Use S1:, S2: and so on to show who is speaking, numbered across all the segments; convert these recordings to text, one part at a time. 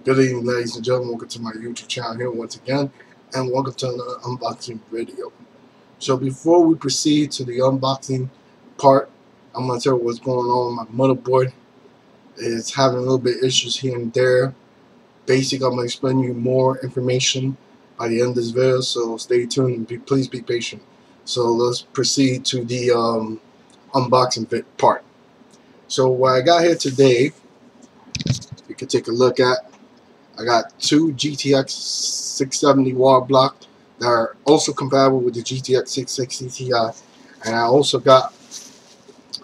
S1: Good evening, ladies and gentlemen. Welcome to my YouTube channel here once again, and welcome to another unboxing video. So before we proceed to the unboxing part, I'm going to tell you what's going on. My motherboard is having a little bit of issues here and there. Basically, I'm going to explain you more information by the end of this video, so stay tuned and please be patient. So let's proceed to the unboxing part. So what I got here today, you can take a look at. I got two GTX 670 wall block that are also compatible with the GTX 660 Ti, and I also got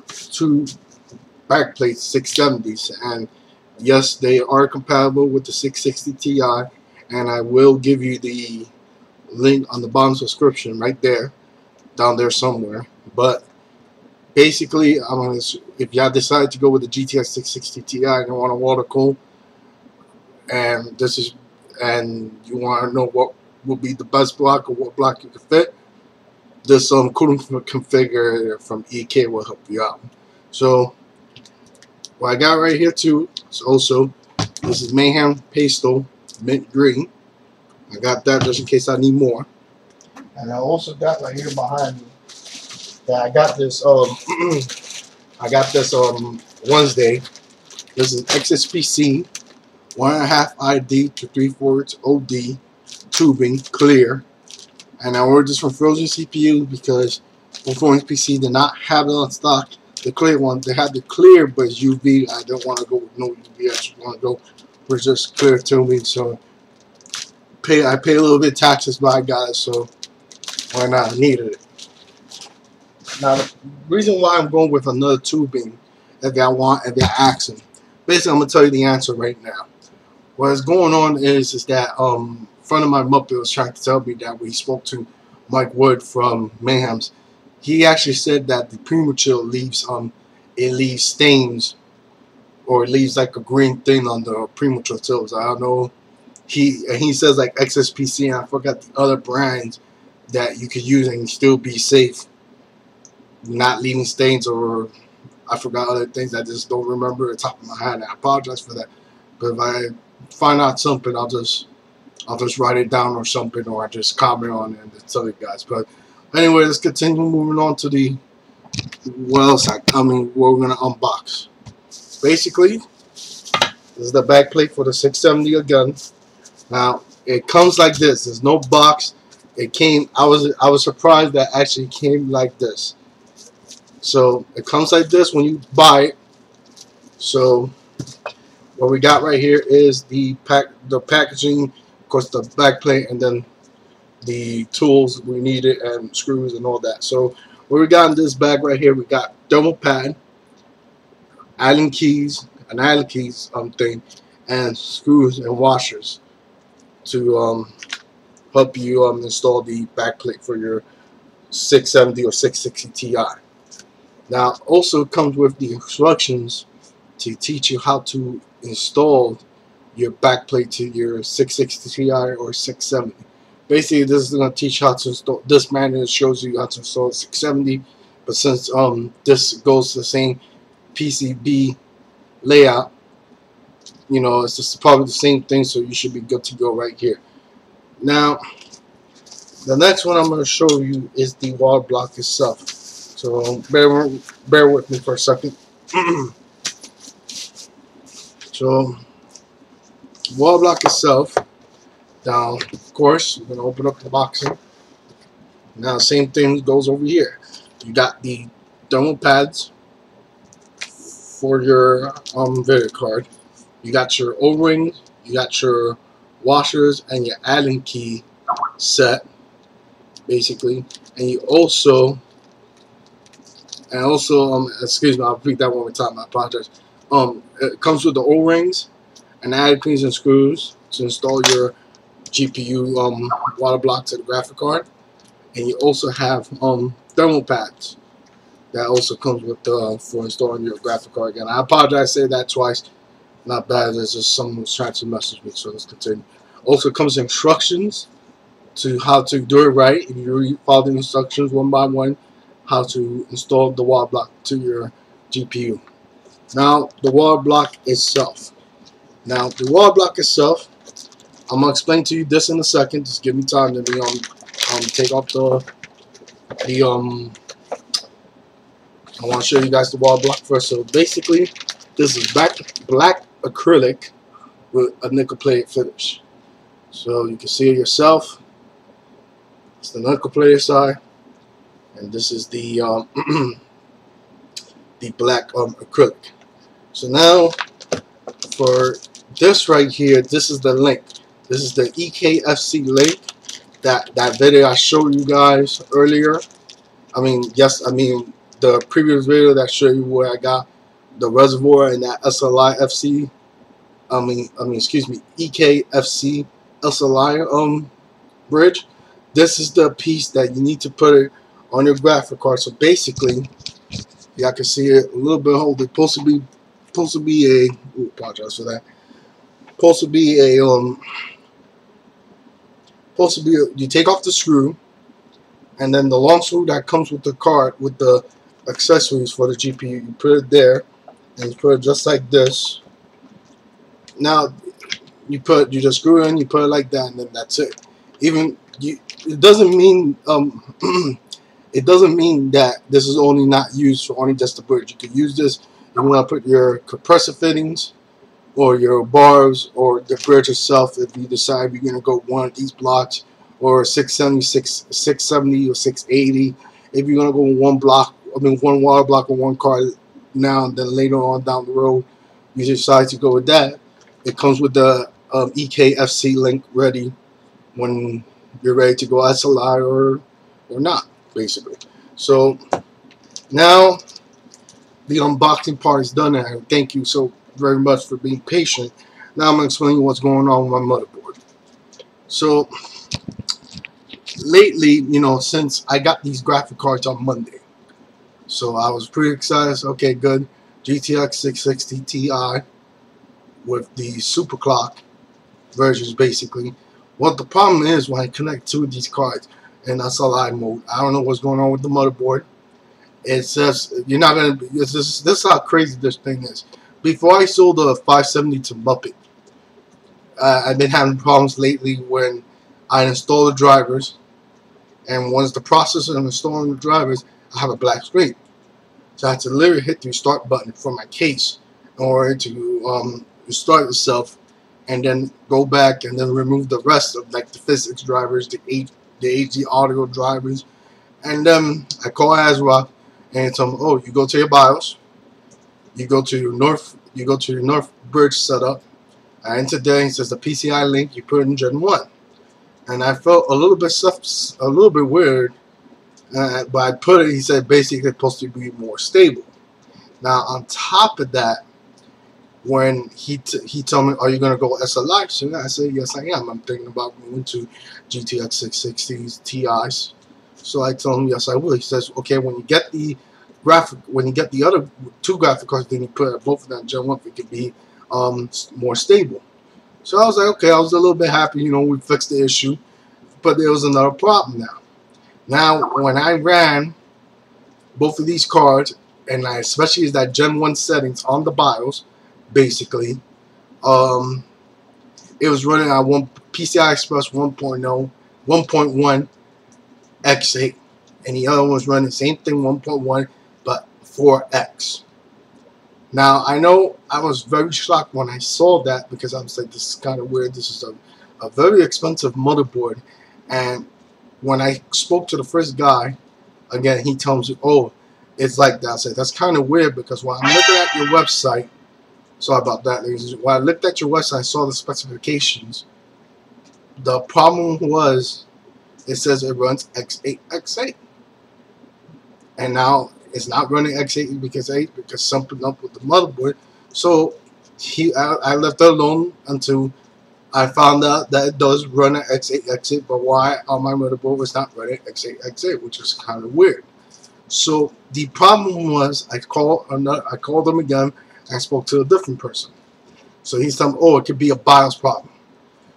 S1: two backplate 670s, and yes, they are compatible with the 660 Ti, and I will give you the link on the bottom subscription right there, down there somewhere. But basically, if y'all decide to go with the GTX 660 Ti and you want to water cool, and you want to know what will be the best block or what block you can fit, this Coolingconfigurator from EK will help you out. So what I got right here too is also, this is Mayhem Pastel Mint Green. I got that just in case I need more. And I also got right here behind me that I got this Wednesday. This is XSPC 1.5 ID to 3/4 OD tubing clear, and I ordered this from Frozen CPU because Performance PC did not have it on stock. The clear one, they had the clear but it's UV. I don't want to go with no UV. I just want to go with just clear tubing. So I pay a little bit of taxes, but I got it, so why not? I needed it. Now the reason why I'm going with another tubing, if you're asking, basically I'm gonna tell you the answer right now. What's going on is that friend of my Muppet was trying to tell me that we spoke to Mike Wood from Mayhem's. He actually said that the premature leaves it leaves stains, or it leaves like a green thing on the premature tills. I don't know. He says like XSPC, and I forgot the other brands that you could use and still be safe, not leaving stains, or I forgot other things. I just don't remember at the top of my head. I apologize for that. But if I find out something, I'll just write it down or something, or I just comment on it and tell you guys. But anyway, let's continue moving on to the what we're gonna unbox. Basically, this is the backplate for the 670 again. Now it comes like this. There's no box. It came. I was surprised that actually came like this. So it comes like this when you buy it. So what we got right here is the packaging, of course, the backplate, and then the tools we needed and screws and all that. So what we got in this bag right here, we got thermal pad, Allen keys, an Allen keys thing, and screws and washers to help you install the backplate for your 670 or 660 Ti. Now also comes with the instructions to teach you how to install your backplate to your 660 Ti or 670. Basically, this is going to teach you how to install. This manual shows you how to install 670, but since this goes to the same PCB layout, you know, it's just probably the same thing, so you should be good to go right here. Now, the next one I'm going to show you is the wall block itself. So bear with me for a second. So wall block itself. Now, of course, you're gonna open up the boxing. Now, same thing goes over here. You got the thermal pads for your video card. You got your O-rings. You got your washers and your Allen key set, basically. And you also, excuse me, I'll repeat that one more time. I apologize. It comes with the O-rings and Allen keys and screws to install your GPU water block to the graphic card, and you also have thermal pads that also comes with for installing your graphic card. Again, I apologize, I said that twice. Not bad. There's just someone who's trying to message me, so let's continue. Also comes instructions to how to do it right. If you follow the instructions one by one, how to install the wall block to your GPU. Now, the wall block itself. Now the wall block itself, I'm gonna explain to you this in a second. Just give me time to be take off the I want to show you guys the wall block first. So basically, this is black acrylic with a nickel plated finish. So you can see it yourself. It's the nickel plated side, and this is the the black acrylic. So now for this right here, this is the link. This is the EKFC link. That video I showed you guys earlier. The previous video that showed you where I got the reservoir and that SLI FC. EKFC SLI bridge. This is the piece that you need to put it on your graphic card. So basically, y'all can see it a little bit. Hold it. Supposed to be a. Ooh, apologize for that. Supposed to be a you take off the screw, and then the long screw that comes with the card with the accessories for the GPU, you put it there, and you put it just like this. Now you just screw it in, you put it like that, and then that's it. It doesn't mean it doesn't mean that this is only not used for only just the bridge. You could use this if you want to put your compressor fittings or your bars or the bridge itself. If you decide you're gonna go one of these blocks or 670 or 680, if you're gonna go one water block or one card now and then later on down the road, you decide to go with that. It comes with the EKFC link ready when you're ready to go SLI or not, basically. So now the unboxing part is done, and thank you so very much for being patient. Now I'm going to explain what's going on with my motherboard. So lately, since I got these graphic cards on Monday, so I was pretty excited. Okay, good. GTX 660 Ti with the super clock versions, basically. What the problem is when I connect two of these cards in SLI mode, I don't know what's going on with the motherboard. It says you're not gonna. This is how crazy this thing is. Before I sold the 570 to Muppet, I've been having problems lately when I install the drivers, and once the process of installing the drivers, I have a black screen. So I have to literally hit the restart button for my case in order to restart itself, and then go back and then remove the rest of like the physics drivers, the HD audio drivers, and I call ASRock and tell them, oh, you go to your BIOS, you go to your North bridge setup, and today it says the PCI link, you put it in Gen 1, and I felt a little bit weird, but I put it. He said basically it's supposed to be more stable. Now on top of that, when he told me, are you going to go SLI soon? I said, yes, I am. I'm thinking about moving to GTX 660s Ti's. So I told him, yes, I will. He says, okay, when you get the other two graphic cards, then you put both of them Gen 1, it could be more stable. So I was like, okay, I was a little bit happy, we fixed the issue. But there was another problem now. Now, when I ran both of these cards, and especially as that Gen 1 settings on the BIOS, basically, it was running on PCI Express 1.0, 1.1 X8, and the other one was running the same thing, 1.1, but 4X. Now, I know I was very shocked when I saw that, because I was like, this is kind of weird. This is a very expensive motherboard. And when I spoke to the first guy, again, he tells me, oh, it's like that. I said, that's kind of weird, because when I'm looking at your website, sorry about that, ladies. When I looked at your website, I saw the specifications. The problem was, it says it runs X8, X8. And now it's not running X8 because something up with the motherboard. So I left it alone until I found out that it does run an X8, X8, but why on my motherboard was not running X8, X8, which is kind of weird. So the problem was, I called them again. I spoke to a different person. So he's telling me, oh, it could be a BIOS problem.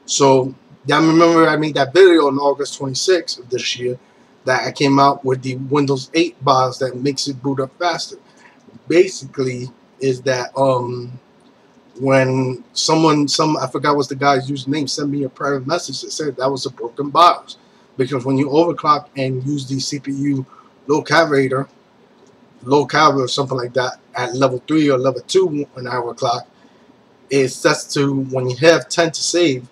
S1: So I remember I made that video on August 26th of this year that I came out with the Windows 8 BIOS that makes it boot up faster. Basically, is that when I forgot what's the guy's username, sent me a private message that said that was a broken BIOS, because when you overclock and use the CPU low calibrator or something like that at level 3 or level 2 on overclock, it sets to, when you have 10 to save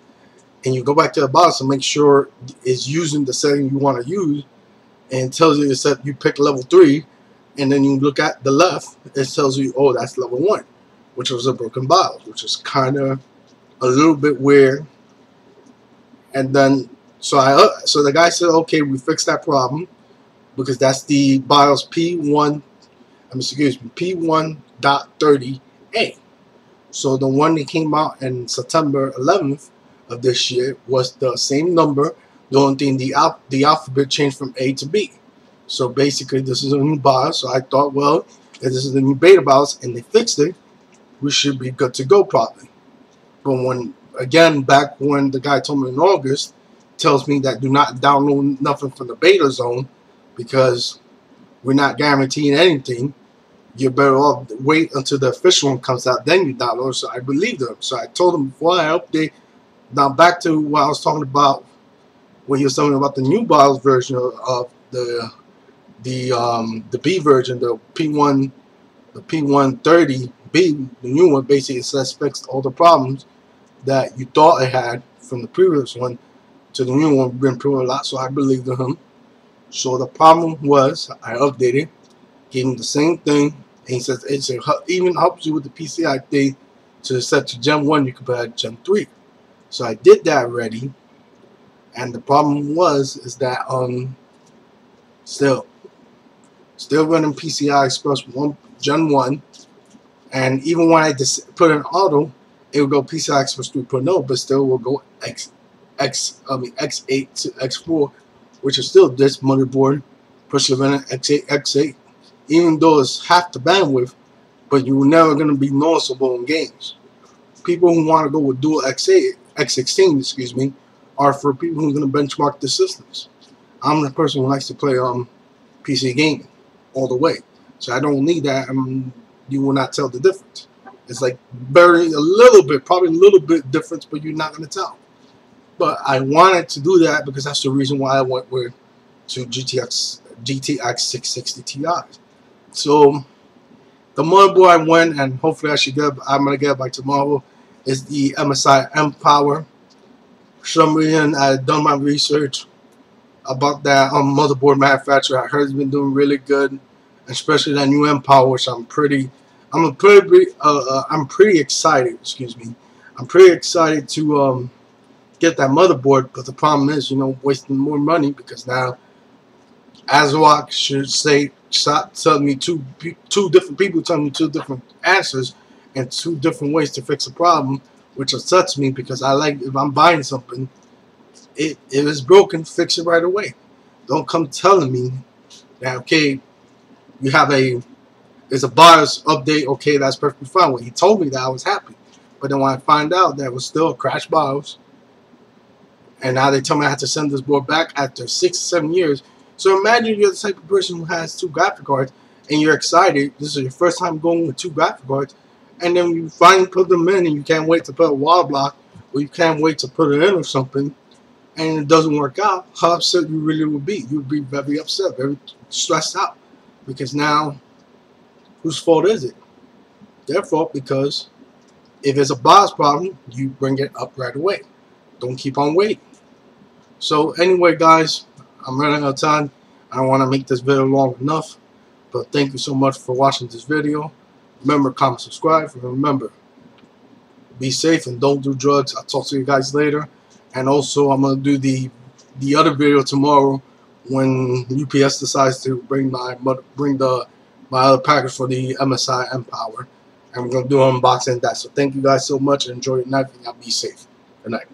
S1: and you go back to the BIOS and make sure it's using the setting you want to use, and it tells you to set, you pick level 3, and then you look at the left, it tells you, oh, that's level 1, which was a broken BIOS, which is kind of a little bit weird. And then so the guy said, okay, we fixed that problem, because that's the BIOS P1.30A. So the one that came out in September 11th of this year was the same number. The only thing, the alphabet changed from A to B. So basically, this is a new BIOS. So I thought, well, if this is the new beta BIOS and they fixed it, we should be good to go probably. But when, again, back when the guy told me in August, tells me that do not download nothing from the beta zone, because we're not guaranteeing anything. You're better off wait until the official one comes out, then you download. So I believed them. So I told him before I update. Now back to what I was talking about when you were talking about the new BIOS version of the B version, the P130B, the new one. Basically, it says fixed all the problems that you thought it had from the previous one to the new one. Been improved a lot, so I believed in him. So the problem was, I updated, gave him the same thing, and he says it even helps you with the PCI thing to set to Gen 1. You can put it Gen 3. So I did that already, and the problem is that still running PCI Express Gen 1, and even when I just put in auto, it will go PCI Express 3.0, but still will go X8 to X4, which is still this motherboard, Perseverance X8, X8, even though it's half the bandwidth, but you're never going to be noticeable in games. People who want to go with dual X8, X16, excuse me, are for people who are going to benchmark the systems. I'm the person who likes to play PC gaming all the way, so I don't need that. You will not tell the difference. It's like very probably a little bit difference, but you're not going to tell. But I wanted to do that because that's the reason why I went to GTX 660 Ti. So the motherboard I went, and hopefully I'm gonna get it by tomorrow, is the MSI M-Power. For some reason, I've done my research about that motherboard manufacturer. I heard it's been doing really good, especially that new M-Power, which I'm pretty excited. Excuse me, I'm pretty excited to get that motherboard, but the problem is, wasting more money, because now ASRock should tell me two different people tell me 2 different answers and 2 different ways to fix a problem, which upsets me, because I like, if I'm buying something, if it's broken, fix it right away. Don't come telling me that, okay, you have it's a BIOS update, okay, that's perfectly fine. When he told me that, I was happy, but then when I find out that it was still a crash BIOS, and now they tell me I have to send this board back after 6 or 7 years. So imagine you're the type of person who has 2 graphic cards and you're excited. This is your first time going with 2 graphic cards, and then you finally put them in and you can't wait to put a wall block, or you can't wait to put it in or something, and it doesn't work out. How upset you really would be? You'd be very upset, very stressed out, because now whose fault is it? Their fault, because if it's a BIOS problem, you bring it up right away. Don't keep on waiting. So anyway, guys, I'm running out of time. I don't want to make this video long enough, but thank you so much for watching this video. Remember, comment, subscribe, and remember, be safe and don't do drugs. I'll talk to you guys later. And also, I'm going to do the other video tomorrow when UPS decides to bring my other package for the MSI M-Power, and we're going to do an unboxing of that. So thank you guys so much, and enjoy your night, and y'all be safe. Good night.